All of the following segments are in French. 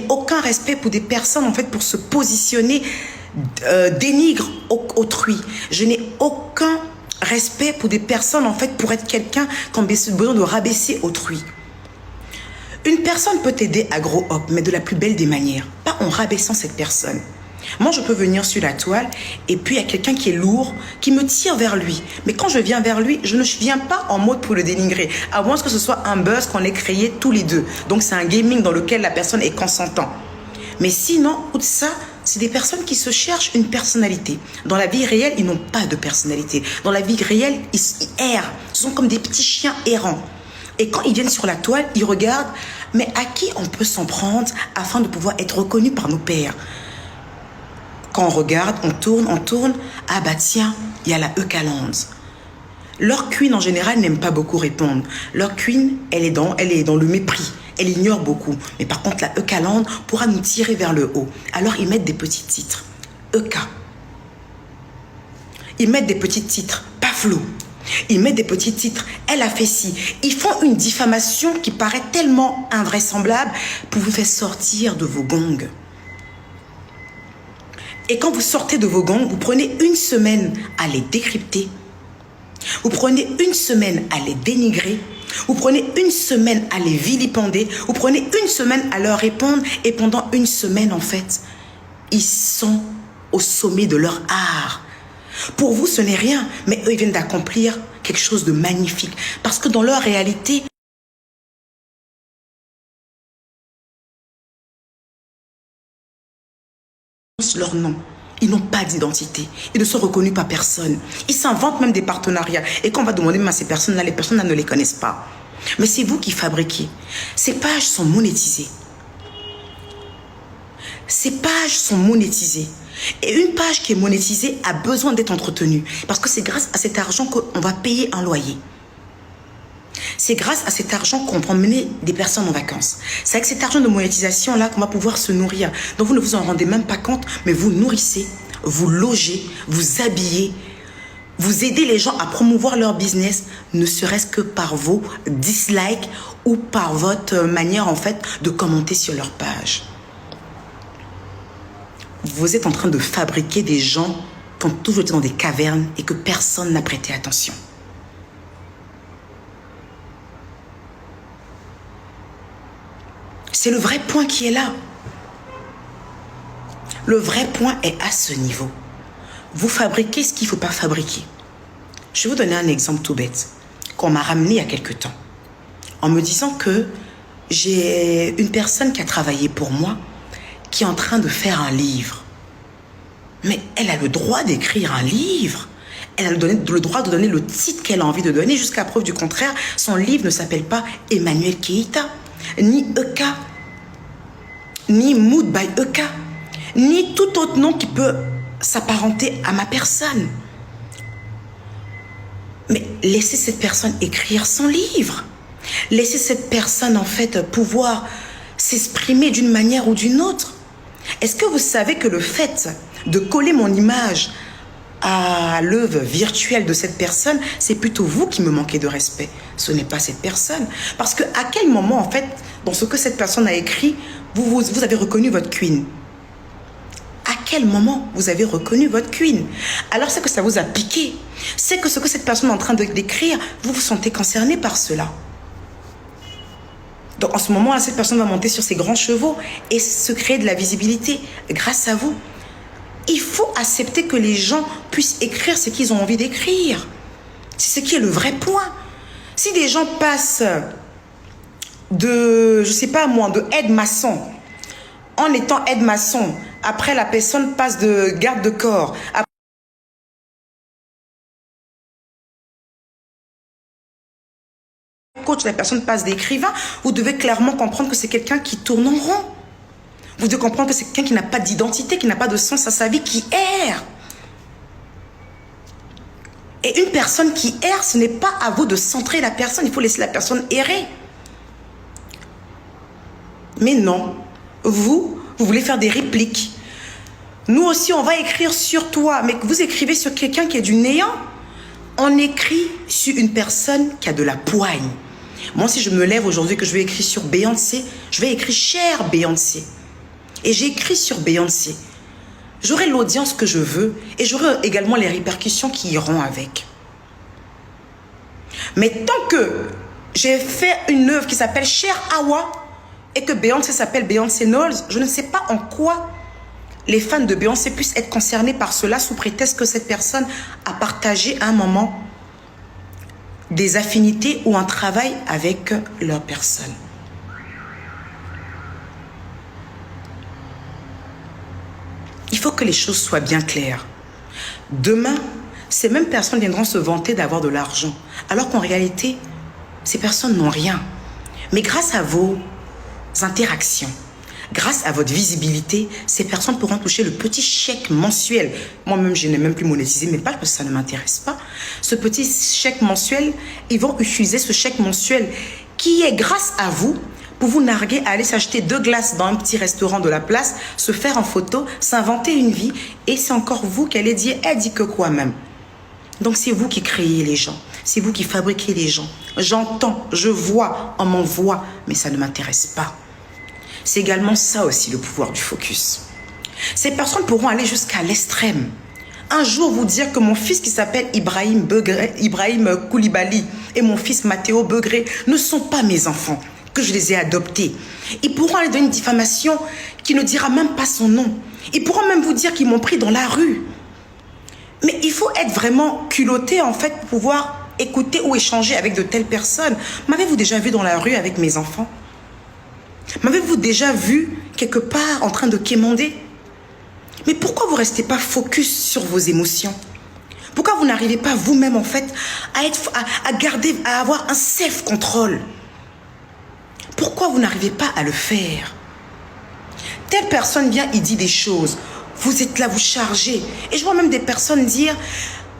Aucun respect pour des personnes, en fait, pour se positionner, dénigre autrui. Je n'ai aucun respect pour des personnes, en fait, pour être quelqu'un qui a besoin de rabaisser autrui. Une personne peut t'aider à grow up, mais de la plus belle des manières, pas en rabaissant cette personne. Moi, je peux venir sur la toile et puis il y a quelqu'un qui est lourd, qui me tire vers lui. Mais quand je viens vers lui, je ne viens pas en mode pour le dénigrer, à moins que ce soit un buzz qu'on ait créé tous les deux. Donc, c'est un gaming dans lequel la personne est consentant. Mais sinon, outre ça, c'est des personnes qui se cherchent une personnalité. Dans la vie réelle, ils n'ont pas de personnalité. Dans la vie réelle, ils errent. Ce sont comme des petits chiens errants. Et quand ils viennent sur la toile, ils regardent, mais à qui on peut s'en prendre afin de pouvoir être reconnu par nos pairs? Quand on regarde, on tourne, ah bah tiens, il y a la Eucaland. Leur queen en général n'aime pas beaucoup répondre. Leur queen, elle est dans le mépris. Elle ignore beaucoup. Mais par contre, la Eucaland pourra nous tirer vers le haut. Alors ils mettent des petits titres. Euca. Ils mettent des petits titres. Paflo. Ils mettent des petits titres. Elle a fait ci. Ils font une diffamation qui paraît tellement invraisemblable pour vous faire sortir de vos gongs. Et quand vous sortez de vos gongs, vous prenez une semaine à les décrypter. Vous prenez une semaine à les dénigrer. Vous prenez une semaine à les vilipender. Vous prenez une semaine à leur répondre. Et pendant une semaine, en fait, ils sont au sommet de leur art. Pour vous, ce n'est rien. Mais eux, ils viennent d'accomplir quelque chose de magnifique. Parce que dans leur réalité, leur nom. Ils n'ont pas d'identité. Ils ne sont reconnus par personne. Ils s'inventent même des partenariats. Et quand on va demander même à ces personnes-là, les personnes-là ne les connaissent pas. Mais c'est vous qui fabriquez. Ces pages sont monétisées. Ces pages sont monétisées. Et une page qui est monétisée a besoin d'être entretenue. Parce que c'est grâce à cet argent qu'on va payer un loyer. C'est grâce à cet argent qu'on peut emmener des personnes en vacances. C'est avec cet argent de monétisation-là qu'on va pouvoir se nourrir. Donc vous ne vous en rendez même pas compte, mais vous nourrissez, vous logez, vous habillez, vous aidez les gens à promouvoir leur business, ne serait-ce que par vos dislikes ou par votre manière en fait de commenter sur leur page. Vous êtes en train de fabriquer des gens qui ont toujours été dans des cavernes et que personne n'a prêté attention. C'est le vrai point qui est là. Le vrai point est à ce niveau. Vous fabriquez ce qu'il ne faut pas fabriquer. Je vais vous donner un exemple tout bête qu'on m'a ramené il y a quelque temps. En me disant que j'ai une personne qui a travaillé pour moi qui est en train de faire un livre. Mais elle a le droit d'écrire un livre. Elle a le droit de donner le titre qu'elle a envie de donner. Jusqu'à preuve du contraire, son livre ne s'appelle pas Emmanuel Keita, ni Euca, ni Mood by Euca, ni tout autre nom qui peut s'apparenter à ma personne. Mais laissez cette personne écrire son livre. Laissez cette personne, en fait, pouvoir s'exprimer d'une manière ou d'une autre. Est-ce que vous savez que le fait de coller mon image à l'œuvre virtuelle de cette personne, c'est plutôt vous qui me manquez de respect. Ce n'est pas cette personne. Parce que à quel moment, en fait, dans ce que cette personne a écrit, vous avez reconnu votre queen? À quel moment vous avez reconnu votre queen? Alors c'est que ça vous a piqué. C'est que ce que cette personne est en train d'écrire, vous vous sentez concerné par cela. Donc en ce moment-là, cette personne va monter sur ses grands chevaux et se créer de la visibilité grâce à vous. Il faut accepter que les gens puissent écrire ce qu'ils ont envie d'écrire. C'est ce qui est le vrai point. Si des gens passent de, je sais pas moi, de aide-maçon, en étant aide-maçon, après la personne passe de garde de corps, coach, la personne passe d'écrivain, vous devez clairement comprendre que c'est quelqu'un qui tourne en rond. Vous devez comprendre que c'est quelqu'un qui n'a pas d'identité, qui n'a pas de sens à sa vie, qui erre. Et une personne qui erre, ce n'est pas à vous de centrer la personne, il faut laisser la personne errer. Mais non, vous voulez faire des répliques. Nous aussi, on va écrire sur toi, mais vous écrivez sur quelqu'un qui est du néant. On écrit sur une personne qui a de la poigne. Moi, si je me lève aujourd'hui que je vais écrire sur Beyoncé, je vais écrire cher Beyoncé. et j'ai écrit sur Beyoncé. J'aurai l'audience que je veux et j'aurai également les répercussions qui iront avec. Mais tant que j'ai fait une œuvre qui s'appelle Cher Awa et que Beyoncé s'appelle Beyoncé Knowles, je ne sais pas en quoi les fans de Beyoncé puissent être concernés par cela sous prétexte que cette personne a partagé à un moment des affinités ou un travail avec leur personne. Il faut que les choses soient bien claires. Demain, ces mêmes personnes viendront se vanter d'avoir de l'argent, alors qu'en réalité, ces personnes n'ont rien. Mais grâce à vos interactions, grâce à votre visibilité, ces personnes pourront toucher le petit chèque mensuel. Moi-même, je n'ai même plus monétisé mes pages parce que ça ne m'intéresse pas. Ce petit chèque mensuel, ils vont utiliser ce chèque mensuel qui est grâce à vous pour vous narguer à aller s'acheter 2 glaces dans un petit restaurant de la place, se faire en photo, s'inventer une vie et c'est encore vous qui allez dire, elle dit que quoi même. Donc c'est vous qui créez les gens, c'est vous qui fabriquez les gens. J'entends, je vois, on m'envoie, mais ça ne m'intéresse pas. C'est également ça aussi le pouvoir du focus. Ces personnes pourront aller jusqu'à l'extrême. Un jour vous dire que mon fils qui s'appelle Ibrahim Koulibaly et mon fils Mathéo Begré ne sont pas mes enfants, que je les ai adoptés. Ils pourront aller dans une diffamation qui ne dira même pas son nom. Ils pourront même vous dire qu'ils m'ont pris dans la rue. Mais il faut être vraiment culotté en fait pour pouvoir écouter ou échanger avec de telles personnes. M'avez-vous déjà vu dans la rue avec mes enfants? M'avez-vous déjà vu quelque part en train de quémander? Mais pourquoi vous ne restez pas focus sur vos émotions? Pourquoi vous n'arrivez pas vous-même en fait à avoir un self-control? Pourquoi vous n'arrivez pas à le faire? Telle personne vient, il dit des choses. Vous êtes là, vous chargez. Et je vois même des personnes dire,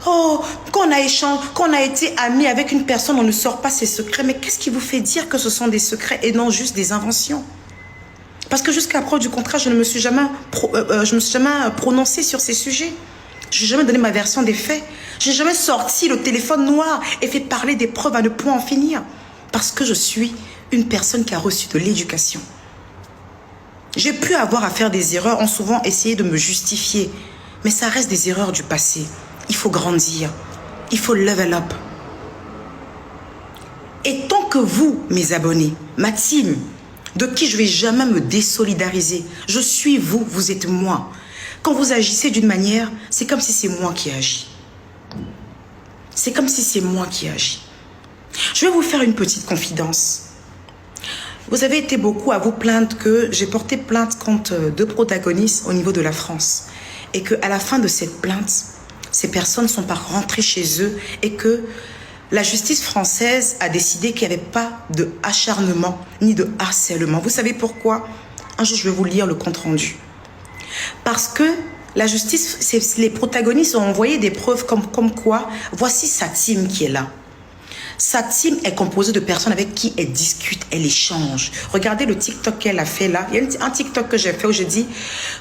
oh, quand on a été amis avec une personne, on ne sort pas ses secrets. Mais qu'est-ce qui vous fait dire que ce sont des secrets et non juste des inventions? Parce que jusqu'à preuve du contraire, je ne me suis jamais prononcée sur ces sujets. Je n'ai jamais donné ma version des faits. Je n'ai jamais sorti le téléphone noir et fait parler des preuves à ne point en finir. Parce que je suis une personne qui a reçu de l'éducation. J'ai pu avoir à faire des erreurs, ont souvent essayé de me justifier. Mais ça reste des erreurs du passé. Il faut grandir. Il faut level up. Et tant que vous, mes abonnés, ma team, de qui je ne vais jamais me désolidariser, je suis vous, vous êtes moi. Quand vous agissez d'une manière, c'est comme si c'est moi qui agis. C'est comme si c'est moi qui agis. Je vais vous faire une petite confidence. Vous avez été beaucoup à vous plaindre que j'ai porté plainte contre 2 protagonistes au niveau de la France. Et qu'à la fin de cette plainte, ces personnes sont pas rentrées chez eux et que la justice française a décidé qu'il n'y avait pas de acharnement ni de harcèlement. Vous savez pourquoi? Un jour, je vais vous lire le compte-rendu. Parce que la justice, les protagonistes ont envoyé des preuves comme quoi, voici sa team qui est là. Sa team est composée de personnes avec qui elle discute, elle échange. Regardez le TikTok qu'elle a fait là. Il y a un TikTok que j'ai fait où je dis,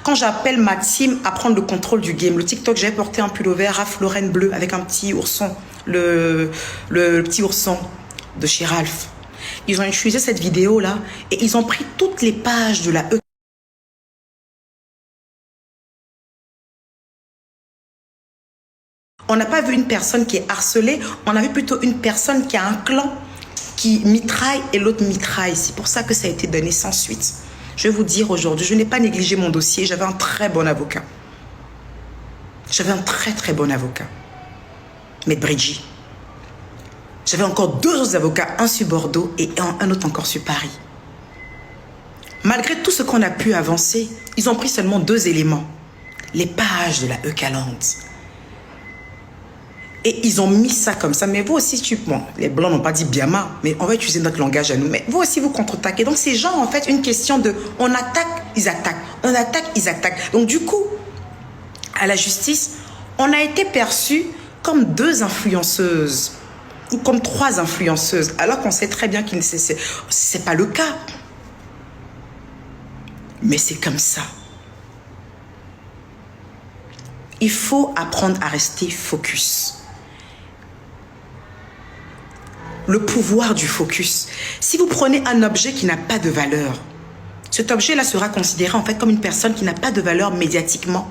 quand j'appelle ma team à prendre le contrôle du game, le TikTok, j'ai porté un pull vert Ralph Lauren bleu avec un petit ourson, le petit ourson de chez Ralph. Ils ont utilisé cette vidéo là et ils ont pris toutes les pages de la E. On n'a pas vu une personne qui est harcelée, on a vu plutôt une personne qui a un clan qui mitraille et l'autre mitraille. C'est pour ça que ça a été donné sans suite. Je vais vous dire aujourd'hui, je n'ai pas négligé mon dossier, j'avais un très bon avocat. J'avais un très bon avocat. Maître Bridgie. J'avais encore 2 autres avocats, un sur Bordeaux et un autre encore sur Paris. Malgré tout ce qu'on a pu avancer, ils ont pris seulement 2 éléments. Les pages de la E-Calende. Et ils ont mis ça comme ça. Mais vous aussi, bon, les Blancs n'ont pas dit Biama, mais on va utiliser notre langage à nous. Mais vous aussi, vous contre-attaquez. Donc, ces gens, en fait, une question de on attaque, ils attaquent. On attaque, ils attaquent. Donc, du coup, à la justice, on a été perçus comme 2 influenceuses ou comme 3 influenceuses, alors qu'on sait très bien que c'est pas le cas. Mais c'est comme ça. Il faut apprendre à rester focus. Le pouvoir du focus. Si vous prenez un objet qui n'a pas de valeur, Cet objet-là sera considéré en fait comme une personne qui n'a pas de valeur médiatiquement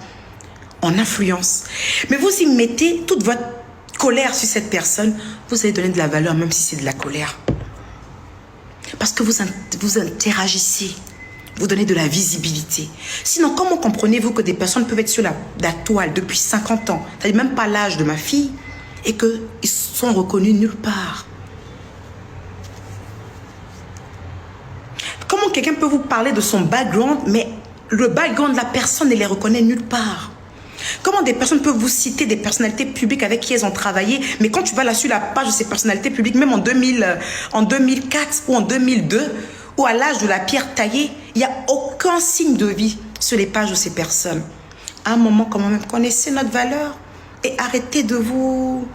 en influence. Mais vous y mettez toute votre colère sur cette personne, vous allez donner de la valeur même si c'est de la colère. Parce que vous interagissez, vous donnez de la visibilité. Sinon, comment comprenez-vous que des personnes peuvent être sur la toile depuis 50 ans, c'est-à-dire même pas l'âge de ma fille, et qu'ils sont reconnus nulle part? Comment quelqu'un peut vous parler de son background, mais le background de la personne ne les reconnaît nulle part? Comment des personnes peuvent vous citer des personnalités publiques avec qui elles ont travaillé, mais quand tu vas là sur la page de ces personnalités publiques, même en 2004 ou en 2002, ou à l'âge de la pierre taillée, il n'y a aucun signe de vie sur les pages de ces personnes. À un moment, quand même, connaissez notre valeur et arrêtez de vous...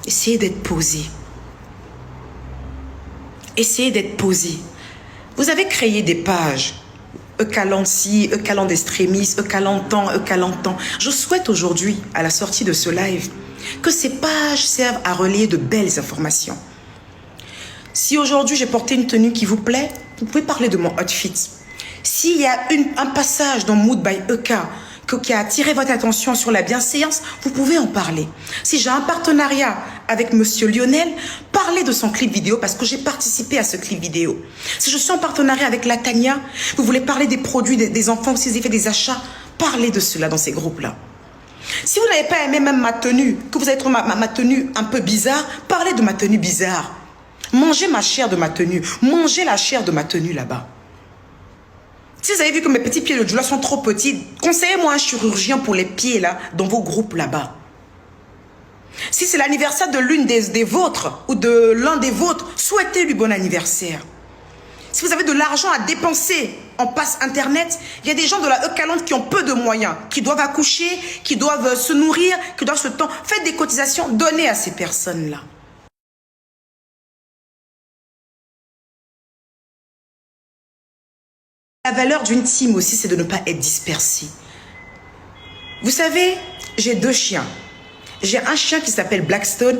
Essayez d'être posé. Essayez d'être posé. Vous avez créé des pages. Eucalanci, Eucaland extrémiste, Eucalantan, Eucalantan. Je souhaite aujourd'hui, à la sortie de ce live, que ces pages servent à relayer de belles informations. Si aujourd'hui j'ai porté une tenue qui vous plaît, vous pouvez parler de mon outfit. S'il y a un passage dans Mood by Euka qui a attiré votre attention sur la bienséance, vous pouvez en parler. Si j'ai un partenariat avec Monsieur Lionel, parlez de son clip vidéo parce que j'ai participé à ce clip vidéo. Si je suis en partenariat avec Latania, vous voulez parler des produits des enfants, si vous avez fait des achats, parlez de cela dans ces groupes-là. Si vous n'avez pas aimé même ma tenue, que vous avez trouvé ma tenue un peu bizarre, parlez de ma tenue bizarre. Mangez ma chair de ma tenue. Mangez la chair de ma tenue là-bas. Si vous avez vu que mes petits pieds de Djoula sont trop petits, conseillez-moi un chirurgien pour les pieds là, dans vos groupes là-bas. Si c'est l'anniversaire de l'une des vôtres ou de l'un des vôtres, souhaitez-lui bon anniversaire. Si vous avez de l'argent à dépenser en passe internet, il y a des gens de la Eucalante qui ont peu de moyens, qui doivent accoucher, qui doivent se nourrir, qui doivent se temps. Faites des cotisations, donnez à ces personnes-là. La valeur d'une team aussi, c'est de ne pas être dispersé. Vous savez, j'ai 2 chiens. J'ai un chien qui s'appelle Blackstone,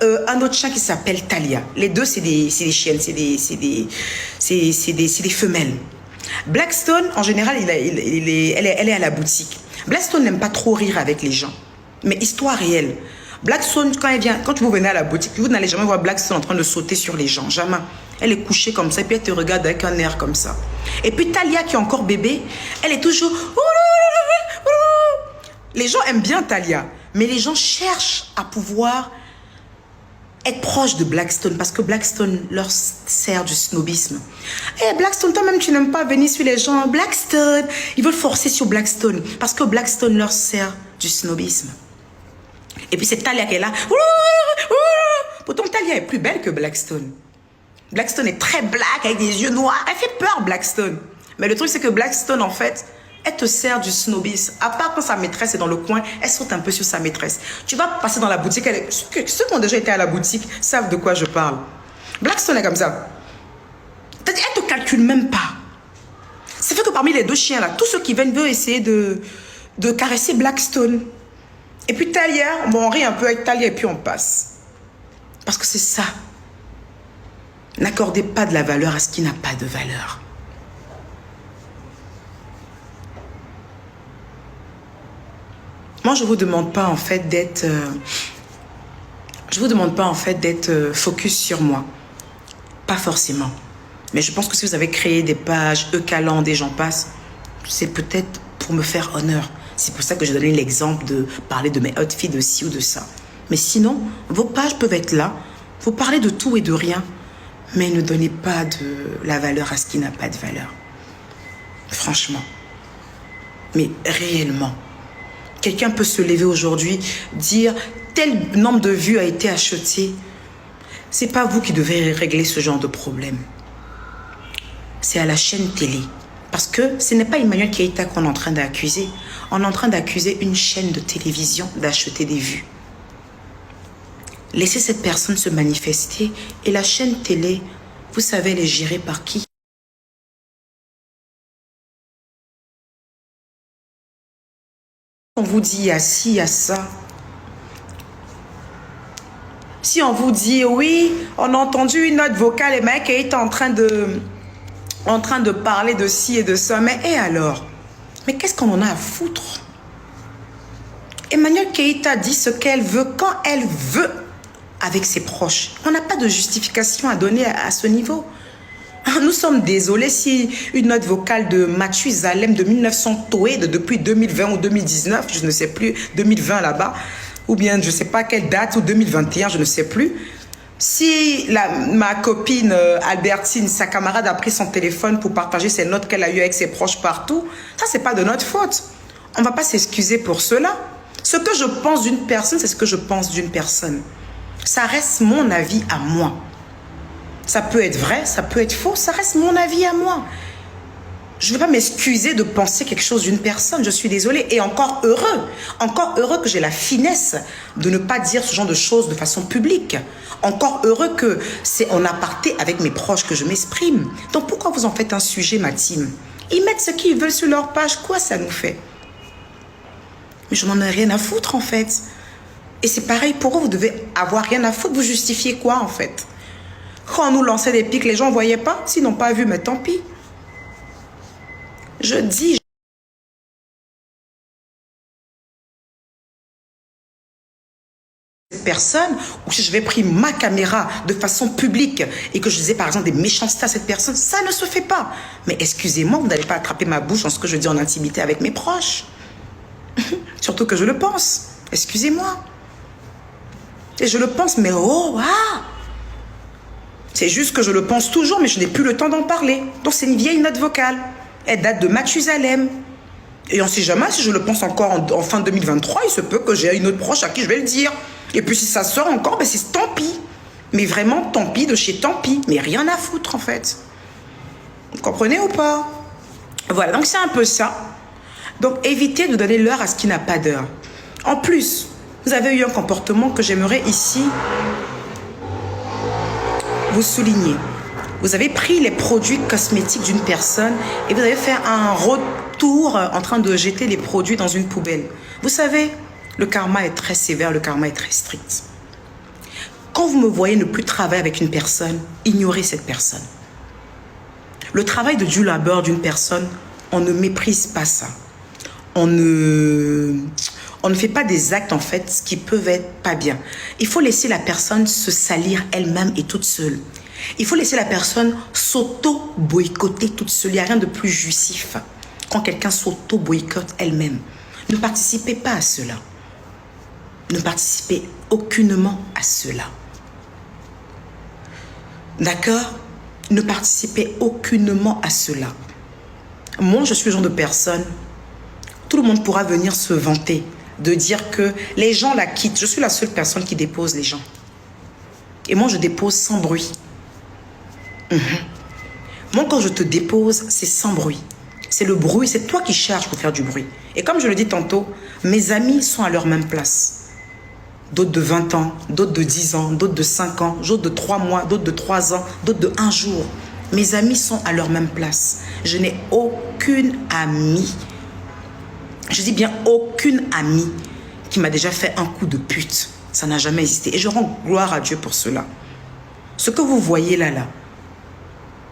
un autre chien qui s'appelle Talia. Les deux, c'est des chiennes, c'est des femelles. Blackstone, en général, elle est à la boutique. Blackstone n'aime pas trop rire avec les gens. Mais histoire réelle. Blackstone, quand vous venez à la boutique, vous n'allez jamais voir Blackstone en train de sauter sur les gens. Jamais. Elle est couchée comme ça, et puis elle te regarde avec un air comme ça. Et puis Talia, qui est encore bébé, elle est toujours... Les gens aiment bien Talia, mais les gens cherchent à pouvoir être proches de Blackstone, parce que Blackstone leur sert du snobisme. Eh Blackstone, toi-même, tu n'aimes pas venir sur les gens. Blackstone, ils veulent forcer sur Blackstone, parce que Blackstone leur sert du snobisme. Et puis c'est Talia qui est là. Pourtant, Talia est plus belle que Blackstone. Blackstone est très black, avec des yeux noirs. Elle fait peur, Blackstone. Mais le truc, c'est que Blackstone, en fait, elle te sert du snobisme. À part quand sa maîtresse est dans le coin, elle saute un peu sur sa maîtresse. Tu vas passer dans la boutique. Ceux qui ont déjà été à la boutique savent de quoi je parle. Blackstone est comme ça. C'est-à-dire, elle ne te calcule même pas. Ça fait que parmi les 2 chiens, là, tous ceux qui viennent veulent essayer de caresser Blackstone. Et puis Talia, bon, on rit un peu avec Talia et puis on passe. Parce que c'est ça. N'accordez pas de la valeur à ce qui n'a pas de valeur. Moi, je vous demande pas en fait d'être... je vous demande pas en fait d'être focus sur moi. Pas forcément. Mais je pense que si vous avez créé des pages, Eucaland, et j'en passe, c'est peut-être pour me faire honneur. C'est pour ça que j'ai donné l'exemple de parler de mes outfits, de ci ou de ça. Mais sinon, vos pages peuvent être là. Vous parlez de tout et de rien. Mais ne donnez pas de la valeur à ce qui n'a pas de valeur. Franchement. Mais réellement. Quelqu'un peut se lever aujourd'hui, dire tel nombre de vues a été acheté. C'est pas vous qui devez régler ce genre de problème. C'est à la chaîne télé. Parce que ce n'est pas Emmanuel Keïta qu'on est en train d'accuser. On est en train d'accuser une chaîne de télévision d'acheter des vues. Laissez cette personne se manifester et la chaîne télé, vous savez, elle est gérée par qui? On vous dit il y a ci, il y a ça. Si on vous dit oui, on a entendu une note vocale et mec est en train de en train de parler de ci et de ça. Mais et alors? Mais qu'est-ce qu'on en a à foutre? Emmanuelle Keïta dit ce qu'elle veut, quand elle veut, avec ses proches. On n'a pas de justification à donner à ce niveau. Nous sommes désolés si une note vocale de Mathusalem de 1900 Toé, depuis 2020 ou 2019, je ne sais plus, 2020 là-bas, ou bien je ne sais pas quelle date, ou 2021, je ne sais plus. Si ma copine Albertine, sa camarade, a pris son téléphone pour partager ses notes qu'elle a eues avec ses proches partout, ça, c'est pas de notre faute. On ne va pas s'excuser pour cela. Ce que je pense d'une personne, c'est ce que je pense d'une personne. Ça reste mon avis à moi. Ça peut être vrai, ça peut être faux, ça reste mon avis à moi. Je ne vais pas m'excuser de penser quelque chose d'une personne, je suis désolée. Et encore heureux que j'ai la finesse de ne pas dire ce genre de choses de façon publique. Encore heureux que c'est en aparté avec mes proches que je m'exprime. Donc pourquoi vous en faites un sujet, ma team? Ils mettent ce qu'ils veulent sur leur page, quoi ça nous fait? Mais je n'en ai rien à foutre en fait. Et c'est pareil pour eux, vous devez avoir rien à foutre, vous justifiez quoi en fait? Quand on nous lançait des pics, les gens ne voyaient pas, s'ils n'ont pas vu, mais tant pis. Je dis, personne, ou si je vais prendre ma caméra de façon publique et que je disais par exemple des méchancetés à cette personne, ça ne se fait pas. Mais excusez-moi, vous n'allez pas attraper ma bouche en ce que je dis en intimité avec mes proches. Surtout que je le pense. Excusez-moi. Et je le pense, mais oh, ah! C'est juste que je le pense toujours, mais je n'ai plus le temps d'en parler. Donc c'est une vieille note vocale. Elle date de Mathusalem. Et on ne sait jamais, si je le pense encore en fin 2023, il se peut que j'ai une autre proche à qui je vais le dire. Et puis si ça sort encore, ben c'est tant pis. Mais vraiment, tant pis de chez tant pis. Mais rien à foutre en fait. Vous comprenez ou pas? Voilà, donc c'est un peu ça. Donc évitez de donner l'heure à ce qui n'a pas d'heure. En plus, vous avez eu un comportement que j'aimerais ici vous souligner. Vous avez pris les produits cosmétiques d'une personne et vous avez fait un retour en train de jeter les produits dans une poubelle. Vous savez, le karma est très sévère, le karma est très strict. Quand vous me voyez ne plus travailler avec une personne, ignorez cette personne. Le travail de du labeur d'une personne, on ne méprise pas ça. On ne fait pas des actes en fait qui peuvent être pas bien. Il faut laisser la personne se salir elle-même et toute seule. Il faut laisser la personne s'auto-boycotter toute seule. Il n'y a rien de plus jouissif quand quelqu'un s'auto-boycotte elle-même. Ne participez pas à cela. Ne participez aucunement à cela. D'accord? Ne participez aucunement à cela. Moi, je suis le genre de personne, tout le monde pourra venir se vanter de dire que les gens la quittent. Je suis la seule personne qui dépose les gens. Et moi, je dépose sans bruit. Moi, quand je te dépose, c'est sans bruit. C'est le bruit, c'est toi qui cherches pour faire du bruit. Et comme je le dis tantôt, mes amis sont à leur même place. D'autres de 20 ans, d'autres de 10 ans, d'autres de 5 ans, d'autres de 3 mois, d'autres de 3 ans, d'autres de 1 jour. Mes amis sont à leur même place. Je n'ai aucune amie, je dis bien aucune amie qui m'a déjà fait un coup de pute. Ça n'a jamais existé. Et je rends gloire à Dieu pour cela. Ce que vous voyez là,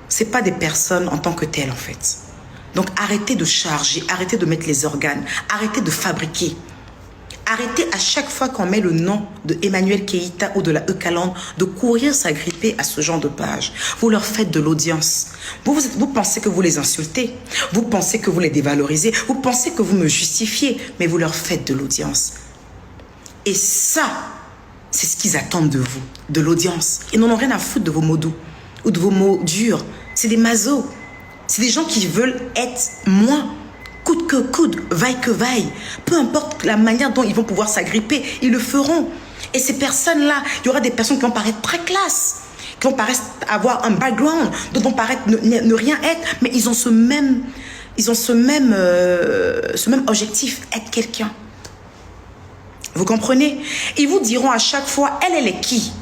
ce n'est pas des personnes en tant que telles en fait. Donc arrêtez de charger, arrêtez de mettre les organes, arrêtez de fabriquer. Arrêtez à chaque fois qu'on met le nom de Emmanuelle Keïta ou de la Eucalyptus de courir s'agripper à ce genre de page. Vous leur faites de l'audience. Vous pensez que vous les insultez. Vous pensez que vous les dévalorisez. Vous pensez que vous me justifiez. Mais vous leur faites de l'audience. Et ça, c'est ce qu'ils attendent de vous. De l'audience. Ils n'en ont rien à foutre de vos mots doux ou de vos mots durs. C'est des masos. C'est des gens qui veulent être moins. Coûte que coûte, vaille que vaille. Peu importe la manière dont ils vont pouvoir s'agripper, ils le feront. Et ces personnes-là, il y aura des personnes qui vont paraître très classe, qui vont paraître avoir un background, d'autres vont paraître ne rien être, mais ils ont ce même objectif, être quelqu'un. Vous comprenez? Ils vous diront à chaque fois, elle est qui?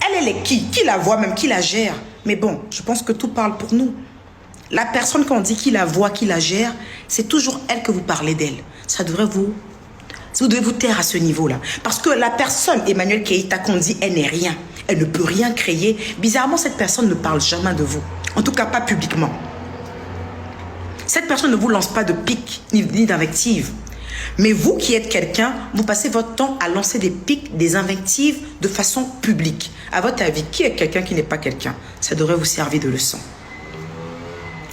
Elle est qui? Qui la voit même, qui la gère? Mais bon, je pense que tout parle pour nous. La personne qu'on dit qui la voit, qui la gère, c'est toujours elle que vous parlez d'elle. Ça devrait vous devez vous taire à ce niveau-là. Parce que la personne, Emmanuelle Keïta, qu'on dit, elle n'est rien. Elle ne peut rien créer. Bizarrement, cette personne ne parle jamais de vous. En tout cas, pas publiquement. Cette personne ne vous lance pas de pics ni d'invectives. Mais vous qui êtes quelqu'un, vous passez votre temps à lancer des pics, des invectives de façon publique. À votre avis, qui est quelqu'un qui n'est pas quelqu'un? Ça devrait vous servir de leçon.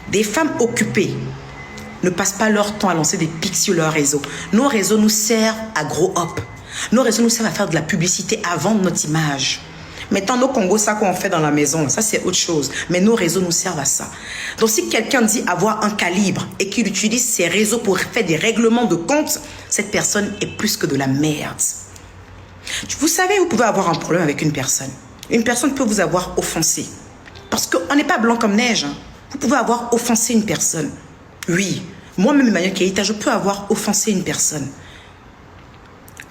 Des femmes occupées ne passent pas leur temps à lancer des pics sur leur réseau. Nos réseaux nous servent à gros hop. Nos réseaux nous servent à faire de la publicité, à vendre notre image. Maintenant, nos Congos, ça qu'on fait dans la maison, ça c'est autre chose. Mais nos réseaux nous servent à ça. Donc si quelqu'un dit avoir un calibre et qu'il utilise ses réseaux pour faire des règlements de compte, cette personne est plus que de la merde. Vous savez, vous pouvez avoir un problème avec une personne. Une personne peut vous avoir offensé. Parce qu'on n'est pas blanc comme neige. Hein. Vous pouvez avoir offensé une personne. Oui, moi-même, Emmanuel Keita, je peux avoir offensé une personne.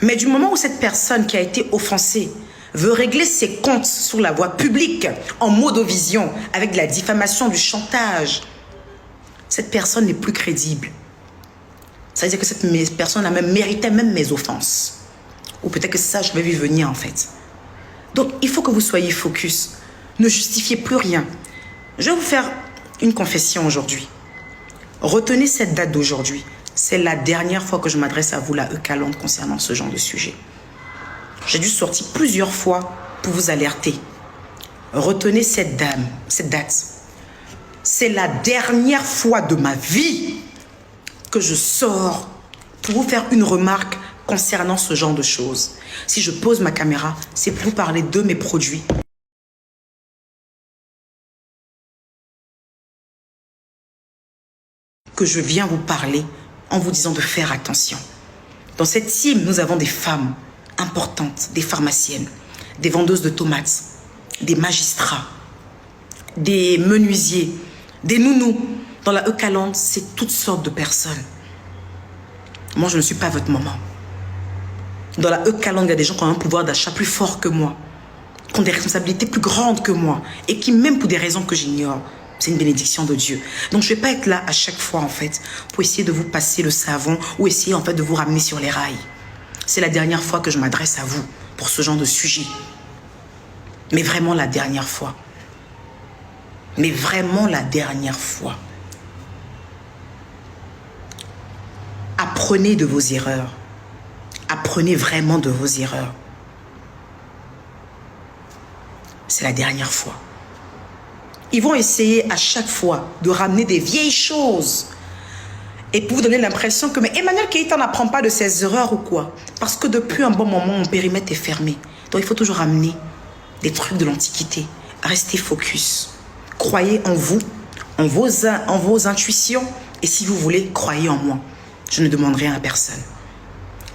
Mais du moment où cette personne qui a été offensée veut régler ses comptes sur la voie publique, en modovision, avec de la diffamation, du chantage, cette personne n'est plus crédible. Ça veut dire que cette personne a même mérité même mes offenses. Ou peut-être que ça, je vais y venir en fait. Donc, il faut que vous soyez focus. Ne justifiez plus rien. Je vais vous faire une confession aujourd'hui. Retenez cette date d'aujourd'hui. C'est la dernière fois que je m'adresse à vous, la Eucalante, concernant ce genre de sujet. J'ai dû sortir plusieurs fois pour vous alerter. Retenez cette date. C'est la dernière fois de ma vie que je sors pour vous faire une remarque concernant ce genre de choses. Si je pose ma caméra, c'est pour vous parler de mes produits. Que je viens vous parler en vous disant de faire attention. Dans cette team, nous avons des femmes importantes, des pharmaciennes, des vendeuses de tomates, des magistrats, des menuisiers, des nounous. Dans la Eucalante, c'est toutes sortes de personnes. Moi, je ne suis pas votre maman. Dans la Eucalante, il y a des gens qui ont un pouvoir d'achat plus fort que moi, qui ont des responsabilités plus grandes que moi et qui, même pour des raisons que j'ignore, c'est une bénédiction de Dieu. Donc, je ne vais pas être là à chaque fois, en fait, pour essayer de vous passer le savon ou essayer, en fait, de vous ramener sur les rails. C'est la dernière fois que je m'adresse à vous pour ce genre de sujet. Mais vraiment la dernière fois. Mais vraiment la dernière fois. Apprenez de vos erreurs. Apprenez vraiment de vos erreurs. C'est la dernière fois. Ils vont essayer à chaque fois de ramener des vieilles choses et pour vous donner l'impression que mais Emmanuel Keita n'apprend pas de ses erreurs ou quoi? Parce que depuis un bon moment, mon périmètre est fermé. Donc il faut toujours ramener des trucs de l'Antiquité. Restez focus. Croyez en vous, en vos intuitions. Et si vous voulez, croyez en moi. Je ne demande rien à personne.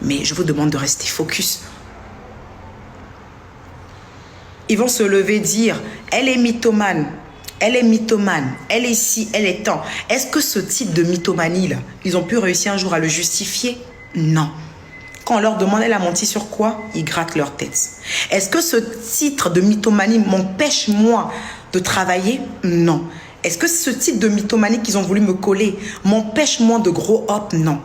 Mais je vous demande de rester focus. Ils vont se lever et dire, elle est mythomane. Elle est mythomane, elle est ci, elle est tant. Est-ce que ce type de mythomanie-là, ils ont pu réussir un jour à le justifier? Non. Quand on leur demande, elle a menti sur quoi? Ils grattent leur tête. Est-ce que ce titre de mythomanie m'empêche, moi, de travailler? Non. Est-ce que ce type de mythomanie qu'ils ont voulu me coller m'empêche, moi, de gros hop? Non.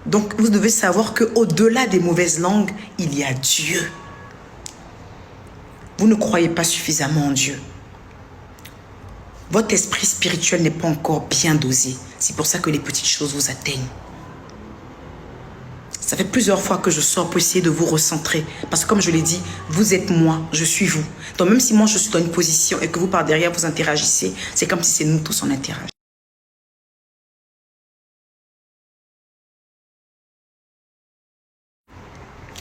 Donc, vous devez savoir qu'au-delà des mauvaises langues, il y a Dieu. Vous ne croyez pas suffisamment en Dieu. Votre esprit spirituel n'est pas encore bien dosé. C'est pour ça que les petites choses vous atteignent. Ça fait plusieurs fois que je sors pour essayer de vous recentrer. Parce que comme je l'ai dit, vous êtes moi, je suis vous. Donc même si moi je suis dans une position et que vous par derrière vous interagissez, c'est comme si c'est nous tous on interagit.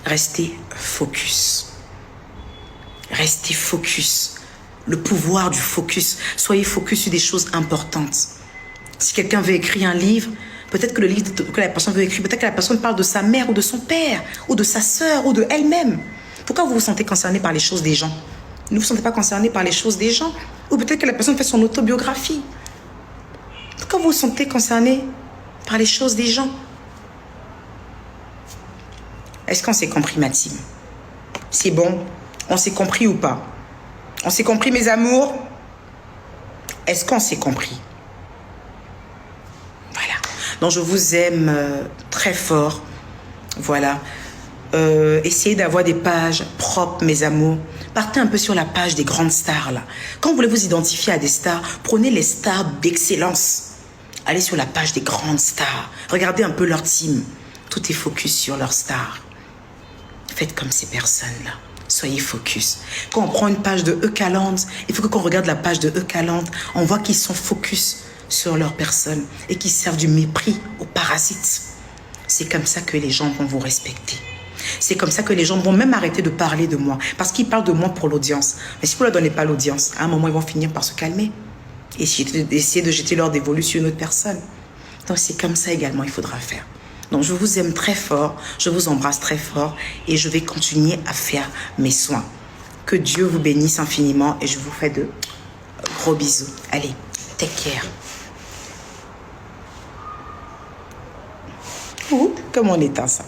Restez focus. Restez focus. Le pouvoir du focus. Soyez focus sur des choses importantes. Si quelqu'un veut écrire un livre, peut-être que le livre que la personne veut écrire, peut-être que la personne parle de sa mère ou de son père, ou de sa sœur, ou de elle-même. Pourquoi vous vous sentez concerné par les choses des gens? Ne vous sentez pas concerné par les choses des gens? Ou peut-être que la personne fait son autobiographie. Pourquoi vous vous sentez concerné par les choses des gens? Est-ce qu'on s'est compris, ma team? C'est bon? On s'est compris ou pas? On s'est compris, mes amours? Est-ce qu'on s'est compris? Voilà. Donc, je vous aime très fort. Voilà. Essayez d'avoir des pages propres, mes amours. Partez un peu sur la page des grandes stars, là. Quand vous voulez vous identifier à des stars, prenez les stars d'excellence. Allez sur la page des grandes stars. Regardez un peu leur team. Tout est focus sur leurs stars. Faites comme ces personnes-là. Soyez focus. Quand on prend une page de Eucaland, il faut que quand on regarde la page de Eucaland, on voit qu'ils sont focus sur leur personne et qu'ils servent du mépris aux parasites. C'est comme ça que les gens vont vous respecter. C'est comme ça que les gens vont même arrêter de parler de moi. Parce qu'ils parlent de moi pour l'audience. Mais si vous ne leur donnez pas l'audience, à un moment, ils vont finir par se calmer. Et essayer de jeter leur dévolu sur une autre personne. Donc c'est comme ça également il faudra faire. Donc je vous aime très fort, je vous embrasse très fort et je vais continuer à faire mes soins. Que Dieu vous bénisse infiniment et je vous fais de gros bisous. Allez, take care. Ouh, comme on éteint ça.